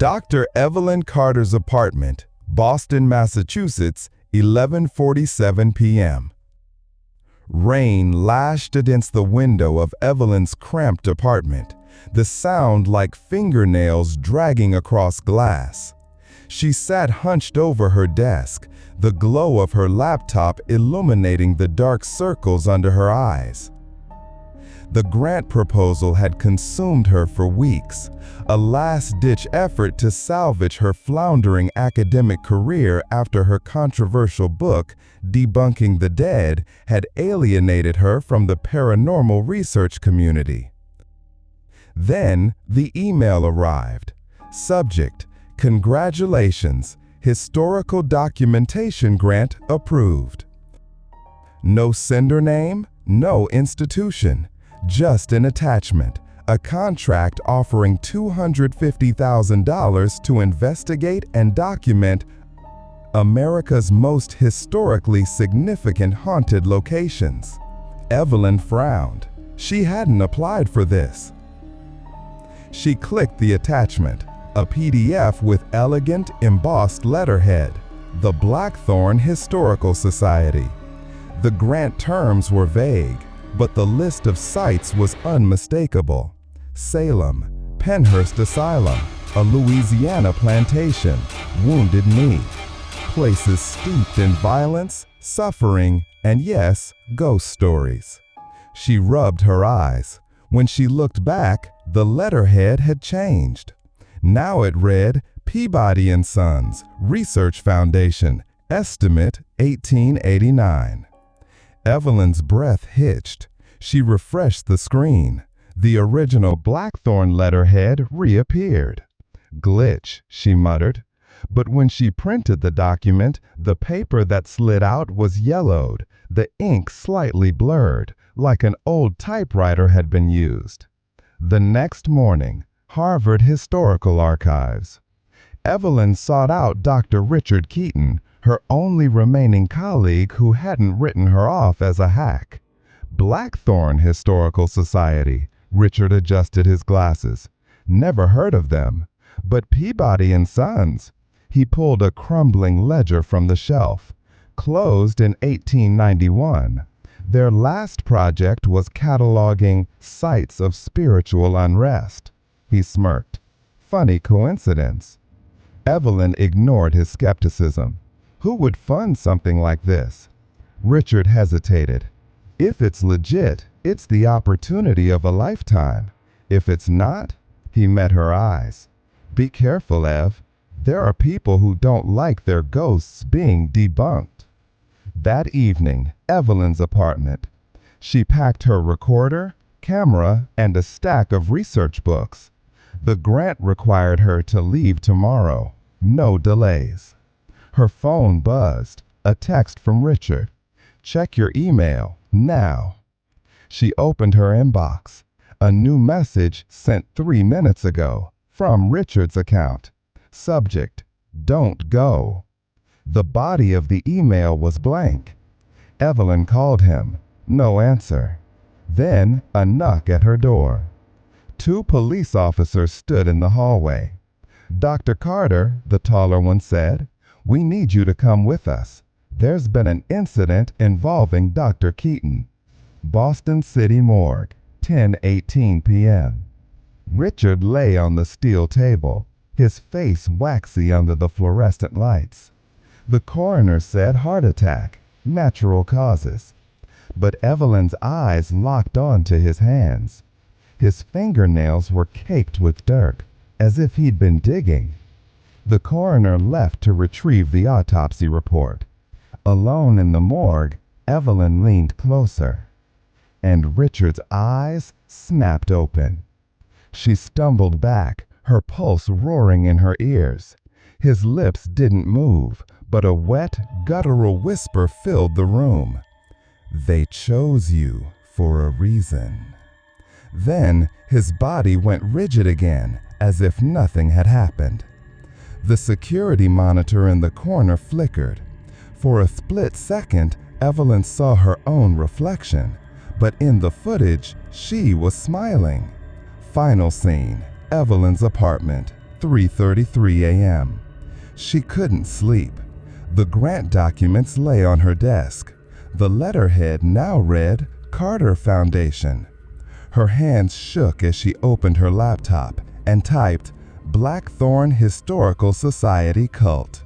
Dr. Evelyn Carter's apartment, Boston, Massachusetts, 11:47 p.m. Rain lashed against the window of Evelyn's cramped apartment, the sound like fingernails dragging across glass. She sat hunched over her desk, the glow of her laptop illuminating the dark circles under her eyes. The grant proposal had consumed her for weeks, a last-ditch effort to salvage her floundering academic career after her controversial book, Debunking the Dead, had alienated her from the paranormal research community. Then, the email arrived. Subject: Congratulations, historical documentation grant approved. No sender name, no institution. Just an attachment, a contract offering $250,000 to investigate and document America's most historically significant haunted locations. Evelyn frowned. She hadn't applied for this. She clicked the attachment, a PDF with elegant, embossed letterhead, the Blackthorn Historical Society. The grant terms were vague, but the list of sites was unmistakable. Salem, Penhurst Asylum, a Louisiana plantation, Wounded Knee. Places steeped in violence, suffering, and yes, ghost stories. She rubbed her eyes. When she looked back, the letterhead had changed. Now it read, Peabody & Sons, Research Foundation, estimate 1889. Evelyn's breath hitched. She refreshed the screen. The original Blackthorn letterhead reappeared. Glitch, she muttered. But when she printed the document, the paper that slid out was yellowed, the ink slightly blurred, like an old typewriter had been used. The next morning, Harvard Historical Archives. Evelyn sought out Dr. Richard Keaton, her only remaining colleague who hadn't written her off as a hack. Blackthorn Historical Society. Richard adjusted his glasses. Never heard of them. But Peabody & Sons. He pulled a crumbling ledger from the shelf. Closed in 1891. Their last project was cataloging sites of spiritual unrest. He smirked. Funny coincidence. Evelyn ignored his skepticism. Who would fund something like this? Richard hesitated. If it's legit, it's the opportunity of a lifetime. If it's not, he met her eyes. Be careful, Ev. There are people who don't like their ghosts being debunked. That evening, Evelyn's apartment. She packed her recorder, camera, and a stack of research books. The grant required her to leave tomorrow. No delays. Her phone buzzed. A text from Richard. Check your email, now. She opened her inbox. A new message sent 3 minutes ago, from Richard's account. Subject: Don't go. The body of the email was blank. Evelyn called him. No answer. Then a knock at her door. 2 police officers stood in the hallway. Dr. Carter, the taller one said, we need you to come with us. There's been an incident involving Dr. Keaton. Boston City Morgue, 10:18 p.m. Richard lay on the steel table, his face waxy under the fluorescent lights. The coroner said heart attack, natural causes. But Evelyn's eyes locked onto his hands. His fingernails were caked with dirt, as if he'd been digging. The coroner left to retrieve the autopsy report. Alone in the morgue, Evelyn leaned closer, and Richard's eyes snapped open. She stumbled back, her pulse roaring in her ears. His lips didn't move, but a wet, guttural whisper filled the room. They chose you for a reason. Then his body went rigid again, as if nothing had happened. The security monitor in the corner flickered. For a split second, Evelyn saw her own reflection, but in the footage, she was smiling. Final scene, Evelyn's apartment. 3:33 a.m. She couldn't sleep. The grant documents lay on her desk. The letterhead now read, Carter Foundation. Her hands shook as she opened her laptop and typed, Blackthorn Historical Society Cult.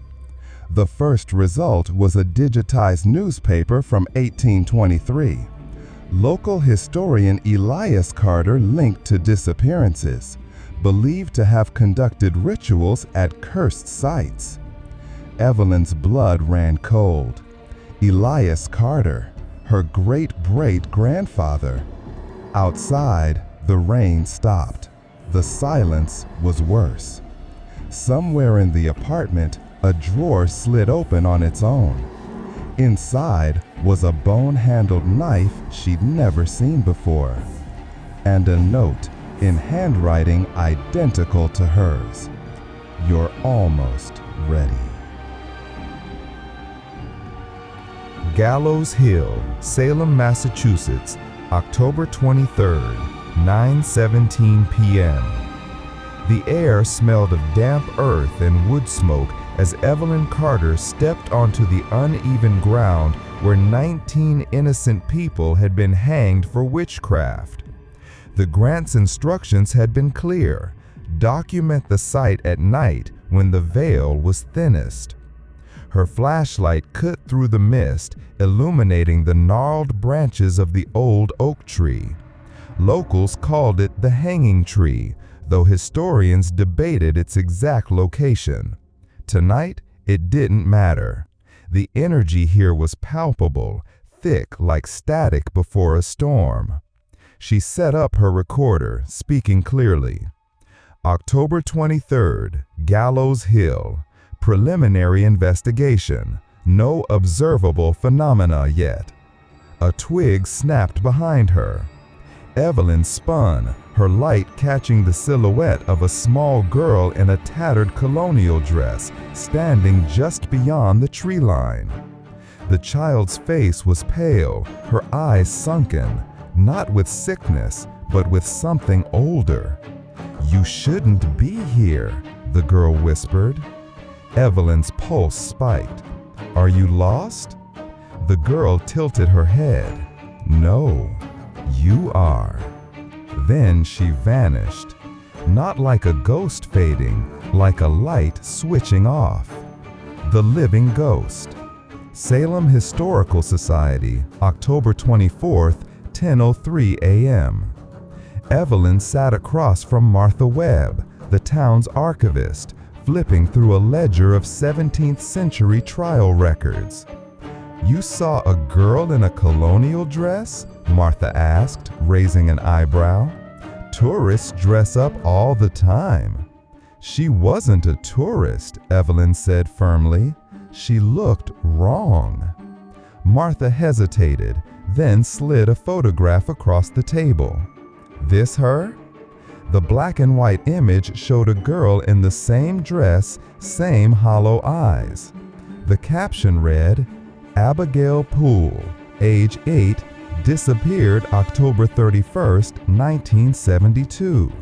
The first result was a digitized newspaper from 1823. Local historian Elias Carter linked to disappearances, believed to have conducted rituals at cursed sites. Evelyn's blood ran cold. Elias Carter, her great-great-grandfather. Outside, the rain stopped. The silence was worse. Somewhere in the apartment, a drawer slid open on its own. Inside was a bone-handled knife she'd never seen before, and a note in handwriting identical to hers. You're almost ready. Gallows Hill, Salem, Massachusetts, October 23rd, 9:17 p.m. The air smelled of damp earth and wood smoke as Evelyn Carter stepped onto the uneven ground where 19 innocent people had been hanged for witchcraft. The grant's instructions had been clear: document the site at night when the veil was thinnest. Her flashlight cut through the mist, illuminating the gnarled branches of the old oak tree. Locals called it the hanging tree, though historians debated its exact location. Tonight, it didn't matter. The energy here was palpable, thick like static before a storm. She set up her recorder, speaking clearly. October 23rd, Gallows Hill. Preliminary investigation. No observable phenomena yet. A twig snapped behind her. Evelyn spun, her light catching the silhouette of a small girl in a tattered colonial dress, standing just beyond the tree line. The child's face was pale, her eyes sunken, not with sickness, but with something older. "You shouldn't be here," the girl whispered. Evelyn's pulse spiked. "Are you lost?" The girl tilted her head. "No, you are." Then she vanished, not like a ghost fading, like a light switching off. The living ghost. Salem Historical Society, October 24th, 10:03 a.m. Evelyn sat across from Martha Webb, the town's archivist, flipping through a ledger of 17th century trial records. "You saw a girl in a colonial dress?" Martha asked, raising an eyebrow. "Tourists dress up all the time." "She wasn't a tourist," Evelyn said firmly. "She looked wrong." Martha hesitated, then slid a photograph across the table. "This her?" The black and white image showed a girl in the same dress, same hollow eyes. The caption read, "Abigail Poole, age 8, disappeared October 31st, 1972.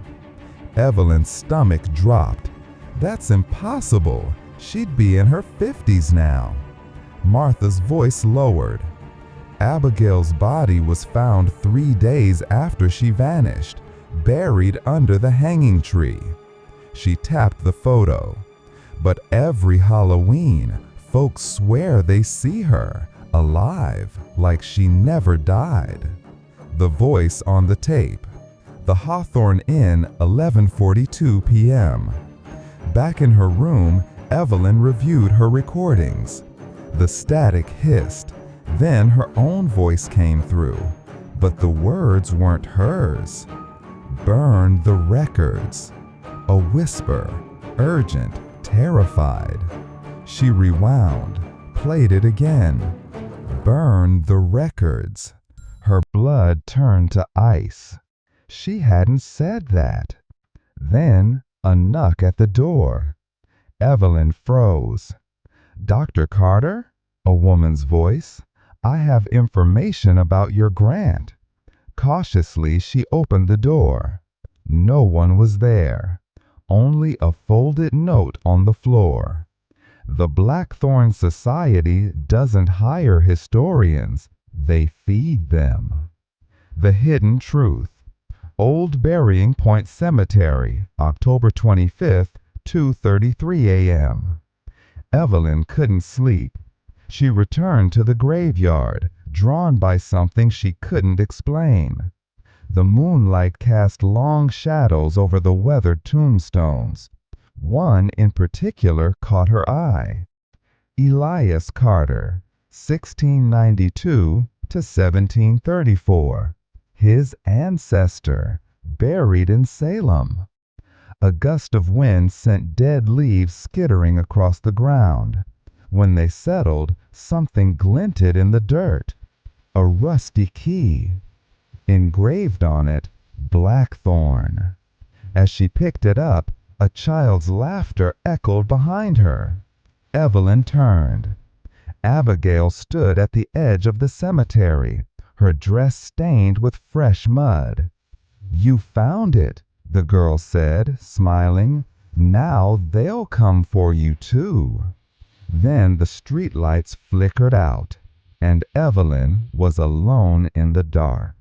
Evelyn's stomach dropped. "That's impossible. She'd be in her 50s now." Martha's voice lowered. "Abigail's body was found 3 days after she vanished, buried under the hanging tree." She tapped the photo. "But every Halloween, folks swear they see her, alive, like she never died." The voice on the tape. The Hawthorne Inn, 11:42 p.m. Back in her room, Evelyn reviewed her recordings. The static hissed. Then her own voice came through, but the words weren't hers. "Burn the records." A whisper, urgent, terrified. She rewound, played it again. "Burn the records." Her blood turned to ice. She hadn't said that. Then a knock at the door. Evelyn froze. "Dr. Carter?" A woman's voice. "I have information about your grant." Cautiously, she opened the door. No one was there. only a folded note on the floor. The Blackthorn Society doesn't hire historians, they feed them. The Hidden Truth. Old Burying Point Cemetery, October 25th, 2:33 a.m. Evelyn couldn't sleep. She returned to the graveyard, drawn by something she couldn't explain. The moonlight cast long shadows over the weathered tombstones. One in particular caught her eye. Elias Carter, 1692 to 1734. His ancestor, buried in Salem. A gust of wind sent dead leaves skittering across the ground. When they settled, something glinted in the dirt. A rusty key. Engraved on it, Blackthorn. As she picked it up, a child's laughter echoed behind her. Evelyn turned. Abigail stood at the edge of the cemetery, her dress stained with fresh mud. "You found it," the girl said, smiling. "Now they'll come for you too." Then the streetlights flickered out, and Evelyn was alone in the dark.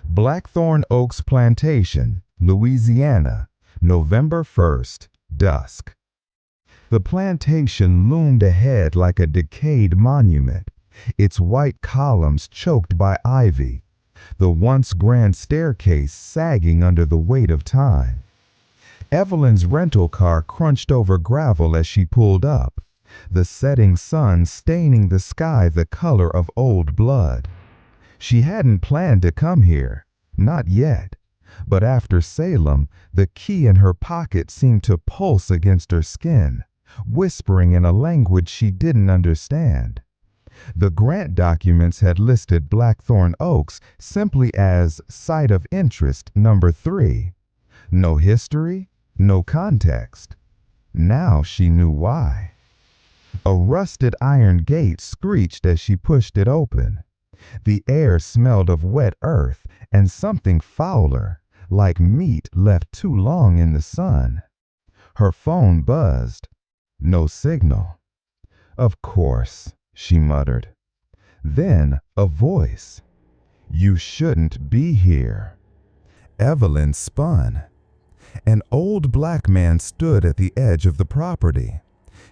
Blackthorn Oaks Plantation, Louisiana, November 1st, dusk. The plantation loomed ahead like a decayed monument, its white columns choked by ivy, the once grand staircase sagging under the weight of time. Evelyn's rental car crunched over gravel as she pulled up, the setting sun staining the sky the color of old blood. She hadn't planned to come here, not yet, but after Salem, the key in her pocket seemed to pulse against her skin, whispering in a language she didn't understand. The grant documents had listed Blackthorn Oaks simply as Site of Interest number 3. No history, no context. Now she knew why. A rusted iron gate screeched as she pushed it open. The air smelled of wet earth and something fouler, like meat left too long in the sun. Her phone buzzed. No signal. "Of course," she muttered. Then a voice. "You shouldn't be here." Evelyn spun. An old black man stood at the edge of the property,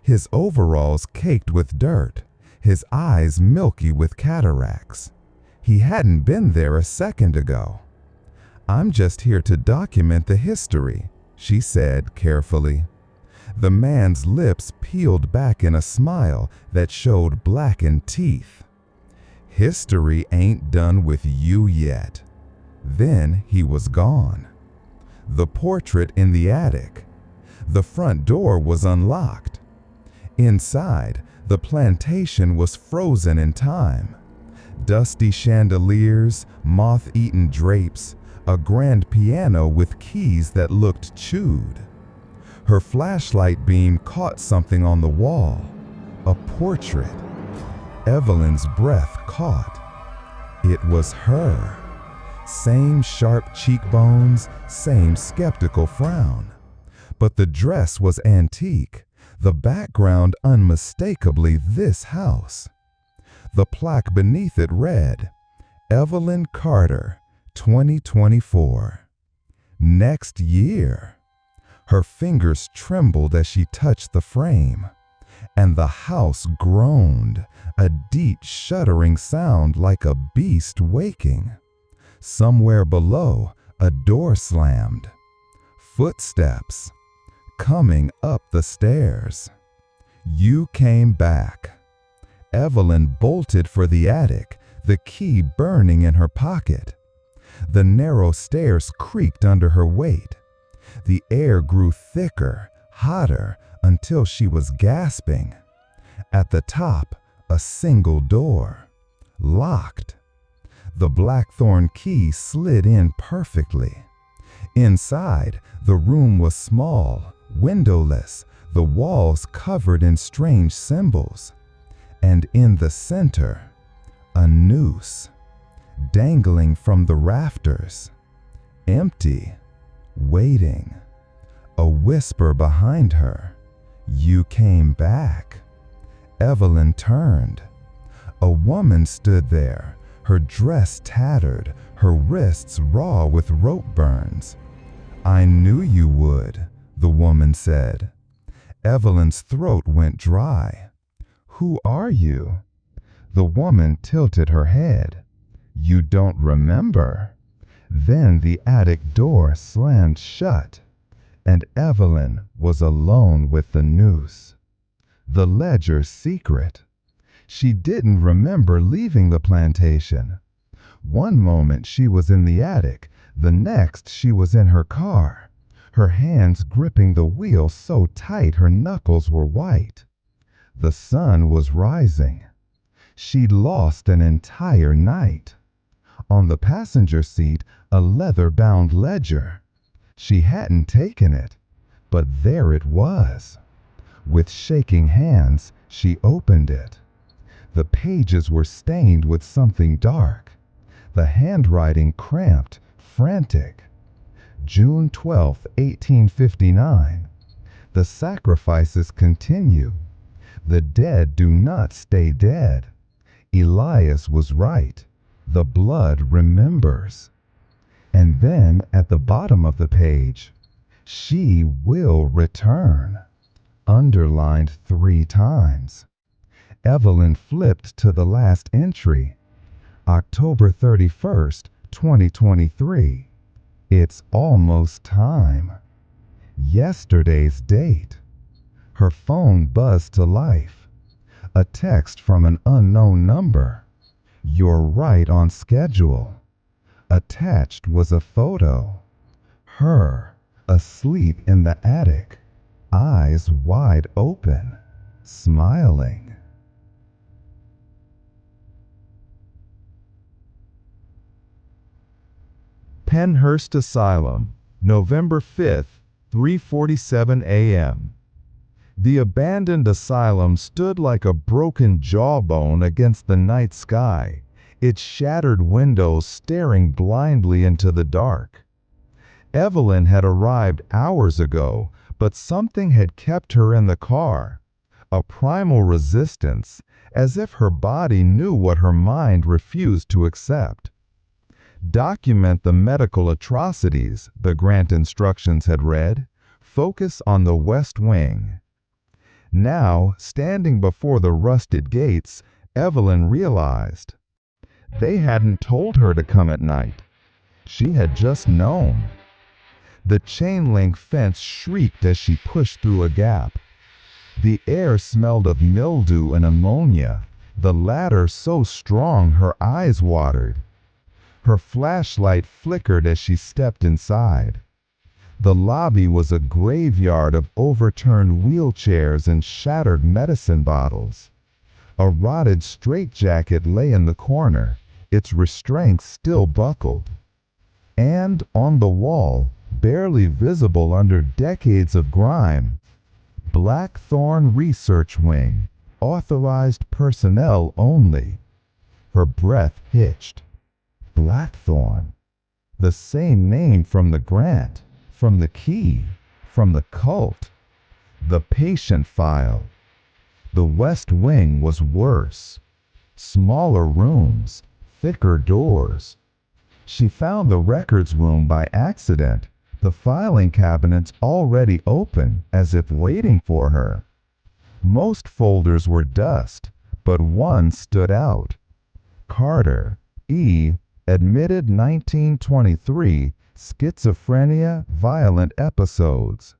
his overalls caked with dirt, his eyes milky with cataracts. He hadn't been there a second ago. "I'm just here to document the history," she said carefully. The man's lips peeled back in a smile that showed blackened teeth. "History ain't done with you yet." Then he was gone. The portrait in the attic. The front door was unlocked. Inside, the plantation was frozen in time. Dusty chandeliers, moth-eaten drapes, a grand piano with keys that looked chewed. Her flashlight beam caught something on the wall. A portrait. Evelyn's breath caught. It was her. Same sharp cheekbones, same skeptical frown. But the dress was antique, the background unmistakably this house. The plaque beneath it read, "Evelyn Carter, 2024. Next year." Her fingers trembled as she touched the frame, and the house groaned, a deep shuddering sound like a beast waking. Somewhere below, a door slammed. Footsteps. Coming up the stairs. "You came back." Evelyn bolted for the attic, the key burning in her pocket. The narrow stairs creaked under her weight. The air grew thicker, hotter, until she was gasping. At the top, a single door. Locked. The blackthorn key slid in perfectly. Inside, the room was small, windowless, the walls covered in strange symbols. And in the center, A noose dangling from the rafters, empty, waiting. A whisper behind her, "You came back." Evelyn turned. A woman stood there, her dress tattered, her wrists raw with rope burns. "I knew you would," the woman said. Evelyn's throat went dry. "Who are you?" The woman tilted her head. "You don't remember?" Then the attic door slammed shut, and Evelyn was alone with the noose. The ledger's secret. She didn't remember leaving the plantation. One moment she was in the attic, the next she was in her car, her hands gripping the wheel so tight her knuckles were white. The sun was rising. She'd lost an entire night. On the passenger seat, a leather-bound ledger. She hadn't taken it, but there it was. With shaking hands, she opened it. The pages were stained with something dark. The handwriting cramped, frantic. June 12, 1859. The sacrifices continue. The dead do not stay dead. Elias was right. The blood remembers. And then at the bottom of the page, "She will return," underlined 3 times. Evelyn flipped to the last entry. October 31st, 2023. It's almost time. Yesterday's date. Her phone buzzed to life. A text from an unknown number. "You're right on schedule." Attached was a photo. Her, asleep in the attic, eyes wide open, smiling. Penhurst Asylum, November 5th, 3:47 a.m. The abandoned asylum stood like a broken jawbone against the night sky, its shattered windows staring blindly into the dark. Evelyn had arrived hours ago, but something had kept her in the car. A primal resistance, as if her body knew what her mind refused to accept. "Document the medical atrocities," the grant instructions had read. "Focus on the West Wing." Now, standing before the rusted gates, Evelyn realized they hadn't told her to come at night. She had just known. The chain-link fence shrieked as she pushed through a gap. The air smelled of mildew and ammonia, the latter so strong her eyes watered. Her flashlight flickered as she stepped inside. The lobby was a graveyard of overturned wheelchairs and shattered medicine bottles. A rotted straitjacket lay in the corner, its restraints still buckled. And on the wall, barely visible under decades of grime, "Blackthorn Research Wing, authorized personnel only." Her breath hitched. Blackthorn. The same name from the grant, from the key, from the cult. The patient file. The West Wing was worse. Smaller rooms, thicker doors. She found the records room by accident, the filing cabinets already open, as if waiting for her. Most folders were dust, but one stood out. Carter, E., admitted 1923, schizophrenia, violent episodes.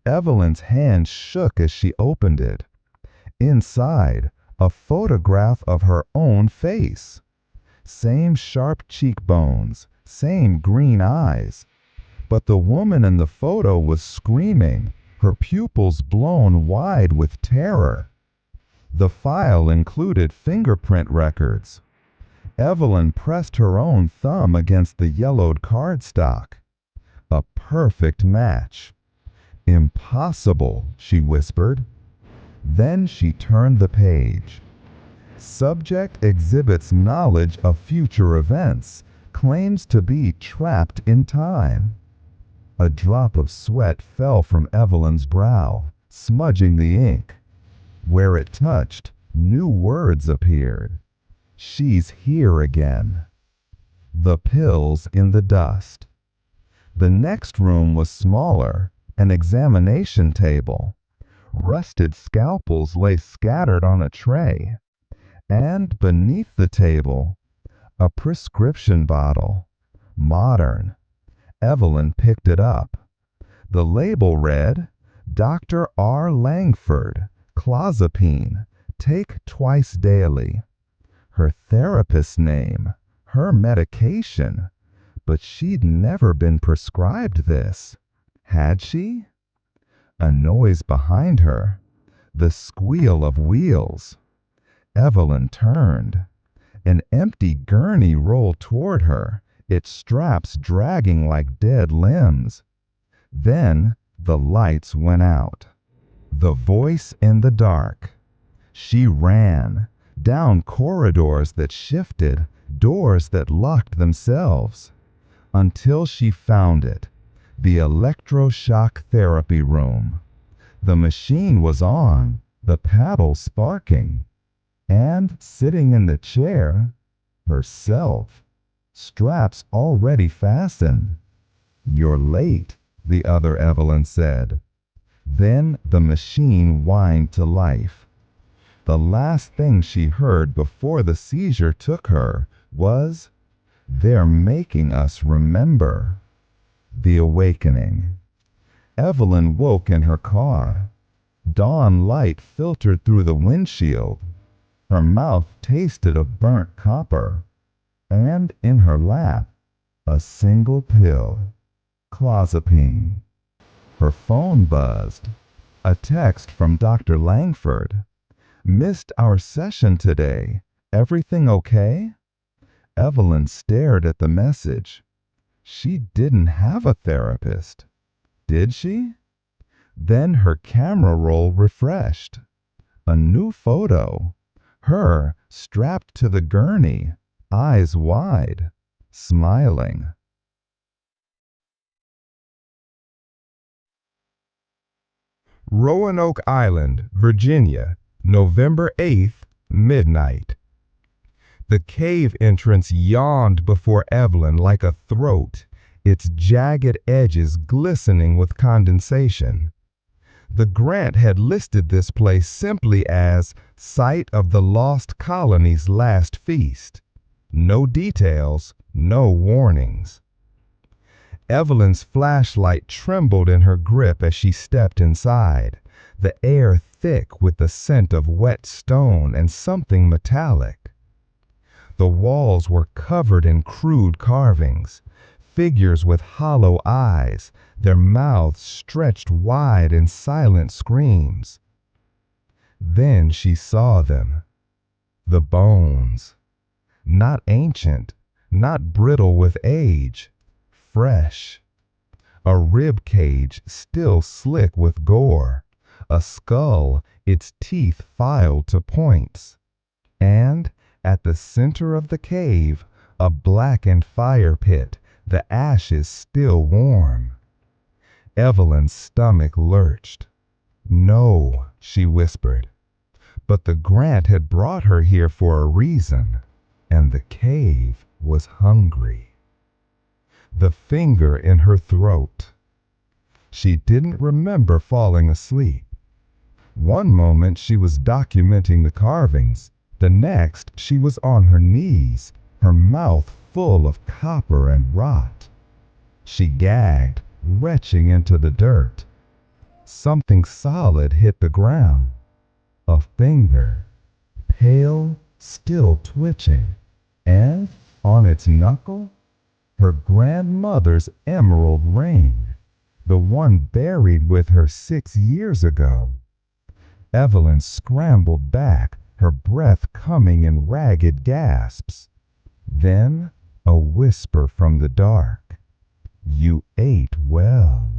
Evelyn's hand shook as she opened it. Inside, a photograph of her own face. Same sharp cheekbones, same green eyes. But the woman in the photo was screaming, her pupils blown wide with terror. The file included fingerprint records. Evelyn pressed her own thumb against the yellowed cardstock. A perfect match. "Impossible," she whispered. Then she turned the page. Subject exhibits knowledge of future events, claims to be trapped in time. A drop of sweat fell from Evelyn's brow, smudging the ink. Where it touched, new words appeared. She's here again. The pills in the dust. The next room was smaller, an examination table. Rusted scalpels lay scattered on a tray, and beneath the table, a prescription bottle. Modern. Evelyn picked it up. The label read, Dr. R. Langford, clozapine, take twice daily. Her therapist's name, her medication, but she'd never been prescribed this. Had she? A noise behind her, the squeal of wheels. Evelyn turned. An empty gurney rolled toward her, its straps dragging like dead limbs. Then the lights went out. The voice in the dark. She ran, down corridors that shifted, doors that locked themselves, until she found it, the electroshock therapy room. The machine was on, the paddle sparking, and sitting in the chair, herself, straps already fastened. You're late, the other Evelyn said. Then the machine whined to life. The last thing she heard before the seizure took her was, they're making us remember. The awakening. Evelyn woke in her car. Dawn light filtered through the windshield. Her mouth tasted of burnt copper, and in her lap, a single pill, clozapine. Her phone buzzed. A text from Dr. Langford. Missed our session today. Everything okay? Evelyn stared at the message. She didn't have a therapist, did she? Then her camera roll refreshed. A new photo. Her strapped to the gurney, eyes wide, smiling. Roanoke Island, Virginia, November 8th, midnight. The cave entrance yawned before Evelyn like a throat, its jagged edges glistening with condensation. The grant had listed this place simply as site of the lost colony's last feast. No details, no warnings. Evelyn's flashlight trembled in her grip as she stepped inside, the air thick with the scent of wet stone and something metallic. The walls were covered in crude carvings, figures with hollow eyes, their mouths stretched wide in silent screams. Then she saw them. The bones. Not ancient, not brittle with age, fresh. A rib cage still slick with gore, a skull, its teeth filed to points. And at the center of the cave, a blackened fire pit, the ashes still warm. Evelyn's stomach lurched. No, she whispered. But the grant had brought her here for a reason, and the cave was hungry. The finger in her throat. She didn't remember falling asleep. One moment she was documenting the carvings. The next she was on her knees, her mouth full of copper and rot. She gagged, retching into the dirt. Something solid hit the ground. A finger, pale, still twitching, and on its knuckle, her grandmother's emerald ring, the one buried with her 6 years ago. Evelyn scrambled back, her breath coming in ragged gasps. Then a whisper from the dark. You ate well.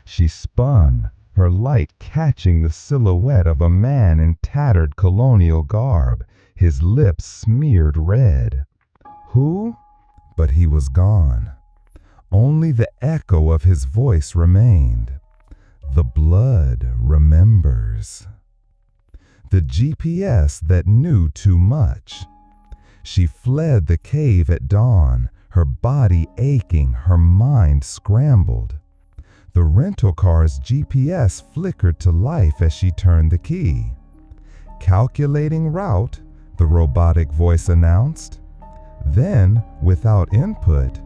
She spun, her light catching the silhouette of a man in tattered colonial garb, his lips smeared red. Who? But he was gone. Only the echo of his voice remained. The blood remembers. The GPS that knew too much. She fled the cave at dawn, her body aching, her mind scrambled. The rental car's GPS flickered to life as she turned the key. Calculating route, the robotic voice announced. Then, without input,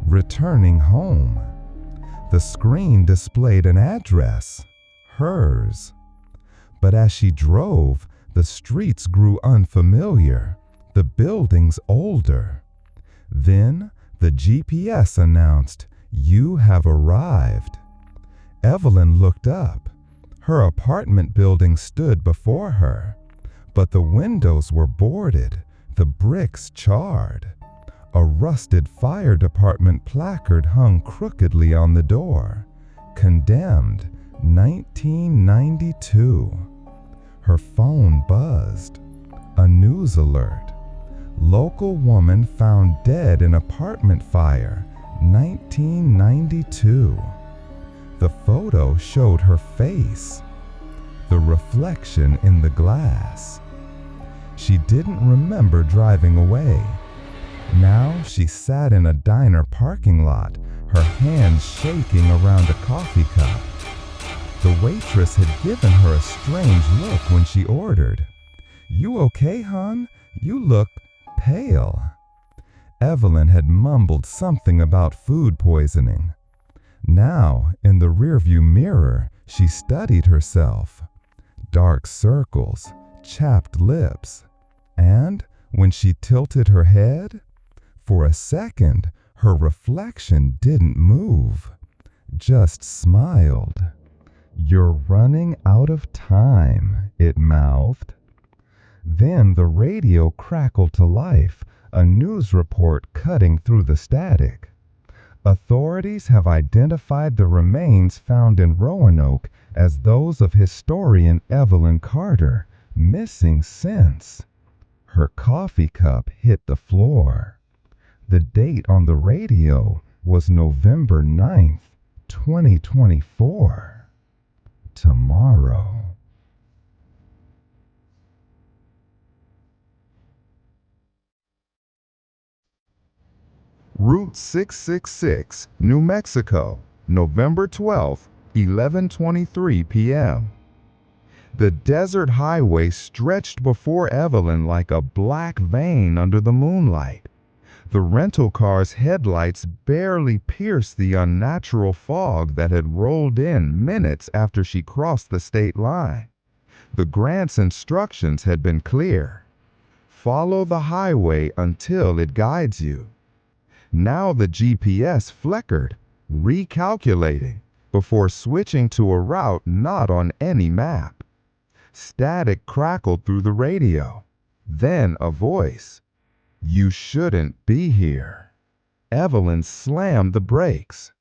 returning home. The screen displayed an address, hers. But as she drove, the streets grew unfamiliar, the buildings older. Then the GPS announced, "You have arrived." Evelyn looked up. Her apartment building stood before her, but the windows were boarded, the bricks charred. A rusted fire department placard hung crookedly on the door. Condemned, 1992. Her phone buzzed. A news alert. Local woman found dead in apartment fire, 1992. The photo showed her face, the reflection in the glass. She didn't remember driving away. Now she sat in a diner parking lot, her hands shaking around a coffee cup. The waitress had given her a strange look when she ordered. "You okay, hon? You look pale." Evelyn had mumbled something about food poisoning. Now, in the rearview mirror, she studied herself. Dark circles, chapped lips. And when she tilted her head, for a second, her reflection didn't move, just smiled. "You're running out of time," it mouthed. Then the radio crackled to life, a news report cutting through the static. Authorities have identified the remains found in Roanoke as those of historian Evelyn Carter, missing since. Her coffee cup hit the floor. The date on the radio was November 9th, 2024. Tomorrow. Route 666, New Mexico, November 12th, 11:23 p.m. The desert highway stretched before Evelyn like a black vein under the moonlight. The rental car's headlights barely pierced the unnatural fog that had rolled in minutes after she crossed the state line. The grant's instructions had been clear. Follow the highway until it guides you. Now the GPS flickered, recalculating, before switching to a route not on any map. Static crackled through the radio. Then a voice. "You shouldn't be here." Evelyn slammed the brakes.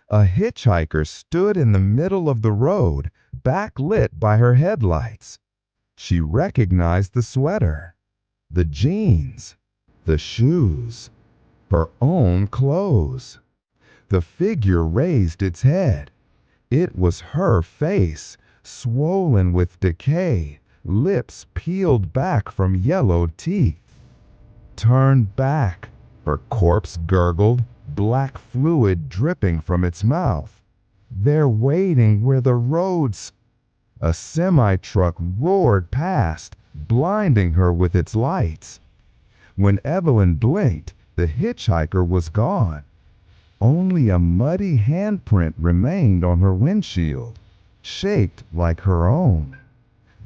A hitchhiker stood in the middle of the road, backlit by her headlights. She recognized the sweater, the jeans, the shoes, her own clothes. The figure raised its head. It was her face, swollen with decay, lips peeled back from yellowed teeth. "Turn back," her corpse gurgled, black fluid dripping from its mouth. "They're waiting where the roads—" A semi-truck roared past, blinding her with its lights. When Evelyn blinked, the hitchhiker was gone. Only a muddy handprint remained on her windshield, shaped like her own.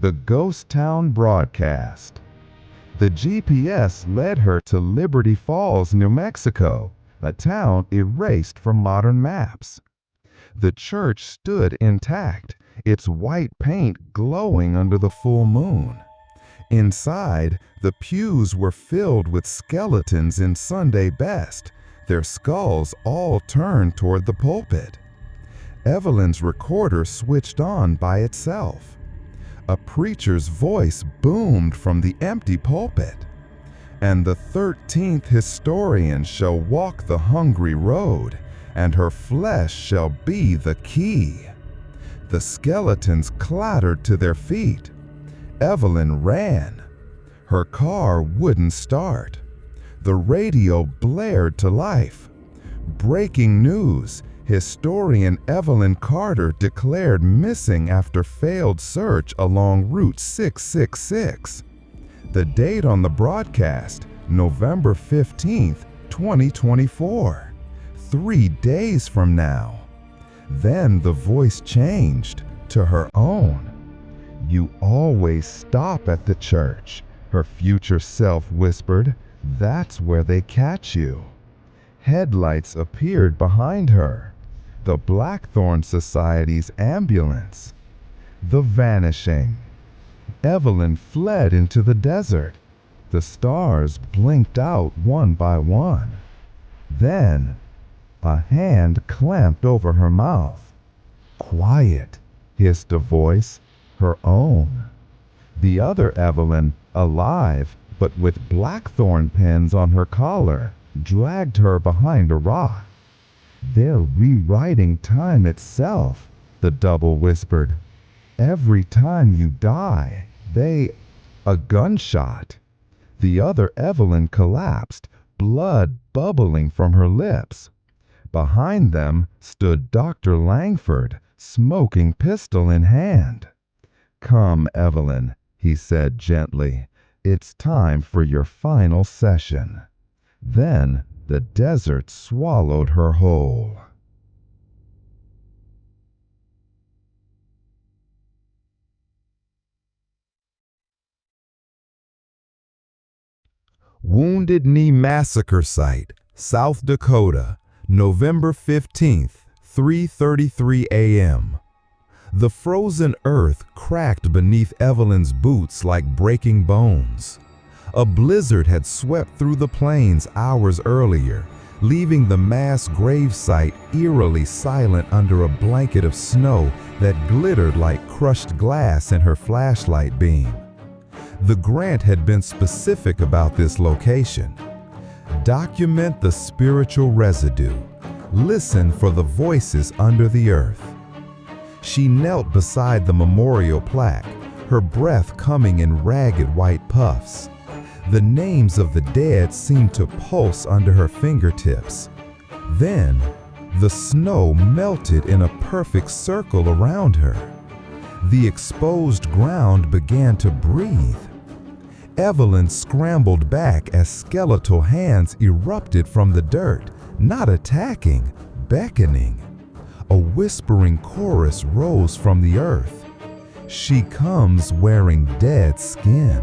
The ghost town broadcast. The GPS led her to Liberty Falls, New Mexico, a town erased from modern maps. The church stood intact, its white paint glowing under the full moon. Inside, the pews were filled with skeletons in Sunday best, their skulls all turned toward the pulpit. Evelyn's recorder switched on by itself. a preacher's voice boomed from the empty pulpit. "And the 13th historian shall walk the hungry road, and her flesh shall be the key." The skeletons clattered to their feet. Evelyn ran. Her car wouldn't start. The radio blared to life. Breaking news: historian Evelyn Carter declared missing after failed search along Route 666. The date on the broadcast: November 15th, 2024. 3 days from now. Then the voice changed to her own. "You always stop at the church," her future self whispered. "That's where they catch you." Headlights appeared behind her. The Blackthorn Society's ambulance. The vanishing. Evelyn fled into the desert. The stars blinked out one by one. Then, a hand clamped over her mouth. "Quiet," hissed a voice, her own. The other Evelyn, alive, but with blackthorn pins on her collar, dragged her behind a rock. "They're rewriting time itself," the double whispered. "Every time you die, they—" A gunshot. The other Evelyn collapsed, blood bubbling from her lips. Behind them stood Dr. Langford, smoking pistol in hand. "Come, Evelyn," he said gently. "It's time for your final session." Then the desert swallowed her whole. Wounded Knee Massacre Site, South Dakota, November 15th, 3:33 a.m. The frozen earth cracked beneath Evelyn's boots like breaking bones. A blizzard had swept through the plains hours earlier, leaving the mass gravesite eerily silent under a blanket of snow that glittered like crushed glass in her flashlight beam. The grant had been specific about this location. Document the spiritual residue. Listen for the voices under the earth. She knelt beside the memorial plaque, her breath coming in ragged white puffs. The names of the dead seemed to pulse under her fingertips. Then, the snow melted in a perfect circle around her. The exposed ground began to breathe. Evelyn scrambled back as skeletal hands erupted from the dirt, not attacking, beckoning. A whispering chorus rose from the earth. "She comes wearing dead skin."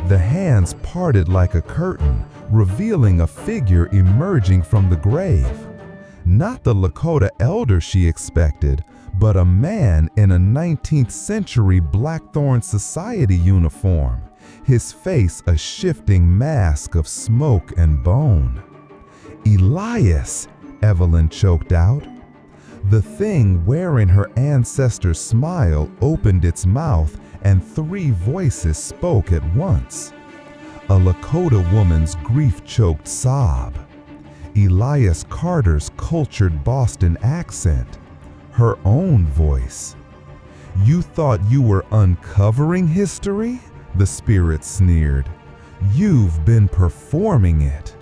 The hands parted like a curtain, revealing a figure emerging from the grave. Not the Lakota elder she expected, but a man in a 19th century Blackthorn Society uniform, his face a shifting mask of smoke and bone. "Elias," Evelyn choked out. The thing wearing her ancestor's smile opened its mouth and 3 voices spoke at once. A Lakota woman's grief-choked sob. Elias Carter's cultured Boston accent. Her own voice. "You thought you were uncovering history?" the spirit sneered. "You've been performing it."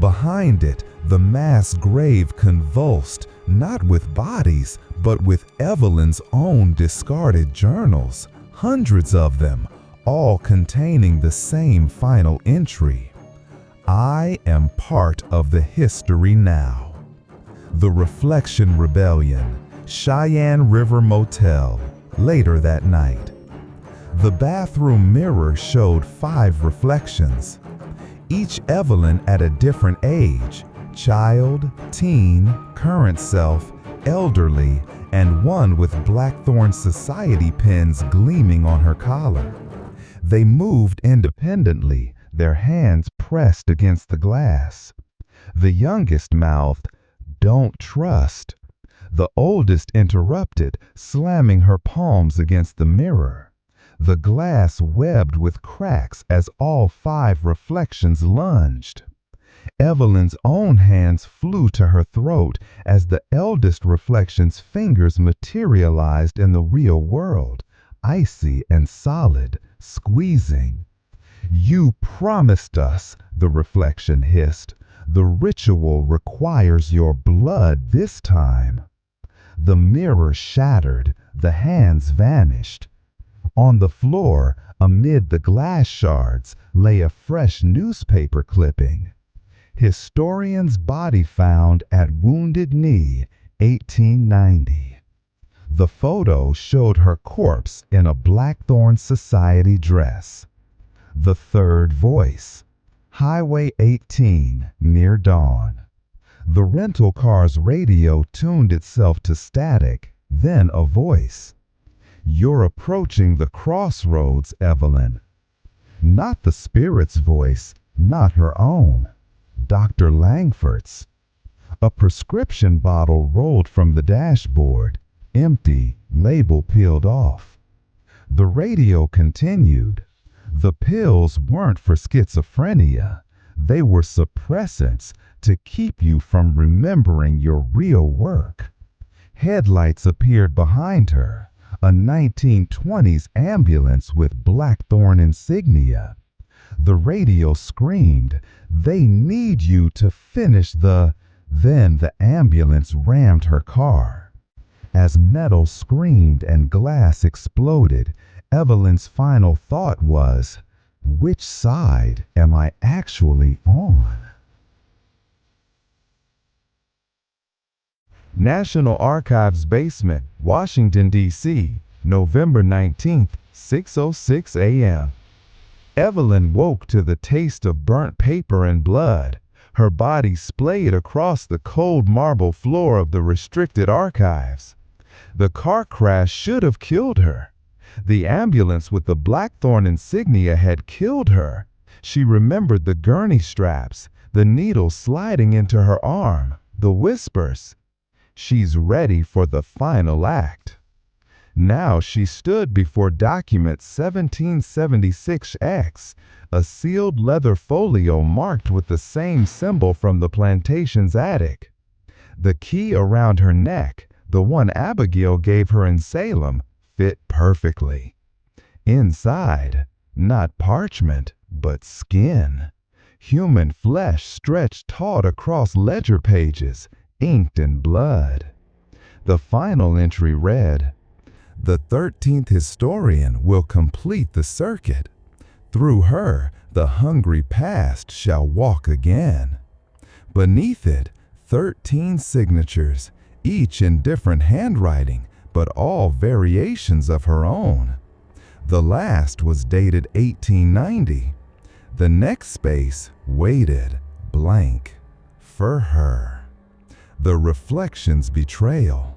Behind it, the mass grave convulsed, not with bodies, but with Evelyn's own discarded journals, hundreds of them, all containing the same final entry. "I am part of the history now." The Reflection Rebellion, Cheyenne River Motel, later that night. The bathroom mirror showed 5 reflections. Each Evelyn at a different age: child, teen, current self, elderly, and one with Blackthorn Society pins gleaming on her collar. They moved independently, their hands pressed against the glass. The youngest mouthed, "Don't trust." The oldest interrupted, slamming her palms against the mirror. The glass webbed with cracks as all 5 reflections lunged. Evelyn's own hands flew to her throat as the eldest reflection's fingers materialized in the real world, icy and solid, squeezing. "You promised us," the reflection hissed. "The ritual requires your blood this time." The mirror shattered, the hands vanished. On the floor, amid the glass shards, lay a fresh newspaper clipping. "Historian's body found at Wounded Knee, 1890. The photo showed her corpse in a Blackthorn Society dress. The third voice. Highway 18, near dawn. The rental car's radio tuned itself to static, then a voice. "You're approaching the crossroads, Evelyn." Not the spirit's voice, not her own. Dr. Langford's. A prescription bottle rolled from the dashboard, empty, label peeled off. The radio continued. The pills weren't for schizophrenia. They were suppressants to keep you from remembering your real work. Headlights appeared behind her, a 1920s ambulance with Blackthorn insignia. The radio screamed, "They need you to finish the—" Then the ambulance rammed her car. As metal screamed and glass exploded, Evelyn's final thought was, "Which side am I actually on?" National Archives Basement, Washington, D.C., November 19, 6:06 a.m. Evelyn woke to the taste of burnt paper and blood. Her body splayed across the cold marble floor of the restricted archives. The car crash should have killed her. The ambulance with the Blackthorn insignia had killed her. She remembered the gurney straps, the needle sliding into her arm, the whispers. She's ready for the final act. Now she stood before document 1776X, a sealed leather folio marked with the same symbol from the plantation's attic. The key around her neck, the one Abigail gave her in Salem, fit perfectly. Inside, not parchment, but skin. Human flesh stretched taut across ledger pages, inked in blood. The final entry read, "The 13th historian will complete the circuit. Through her, the hungry past shall walk again." Beneath it, 13 signatures, each in different handwriting, but all variations of her own. The last was dated 1890. The next space waited blank for her. The reflection's betrayal.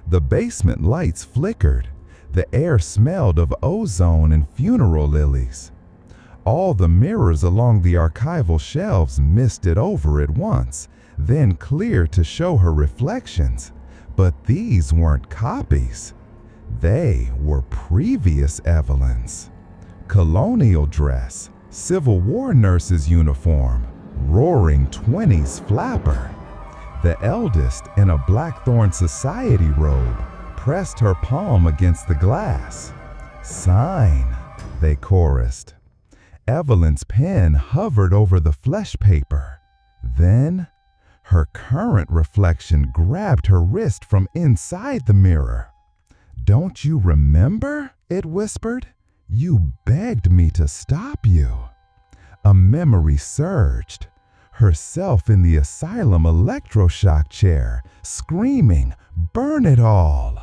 The basement lights flickered. The air smelled of ozone and funeral lilies. All the mirrors along the archival shelves misted over at once, then cleared to show her reflections. But these weren't copies. They were previous Evelyns. Colonial dress, Civil War nurse's uniform, roaring 20s flapper. The eldest, in a Blackthorn Society robe, pressed her palm against the glass. "Sign," they chorused. Evelyn's pen hovered over the flesh paper. Then, her current reflection grabbed her wrist from inside the mirror. "Don't you remember?" it whispered. "You begged me to stop you." A memory surged. Herself in the asylum electroshock chair, screaming, "Burn it all!"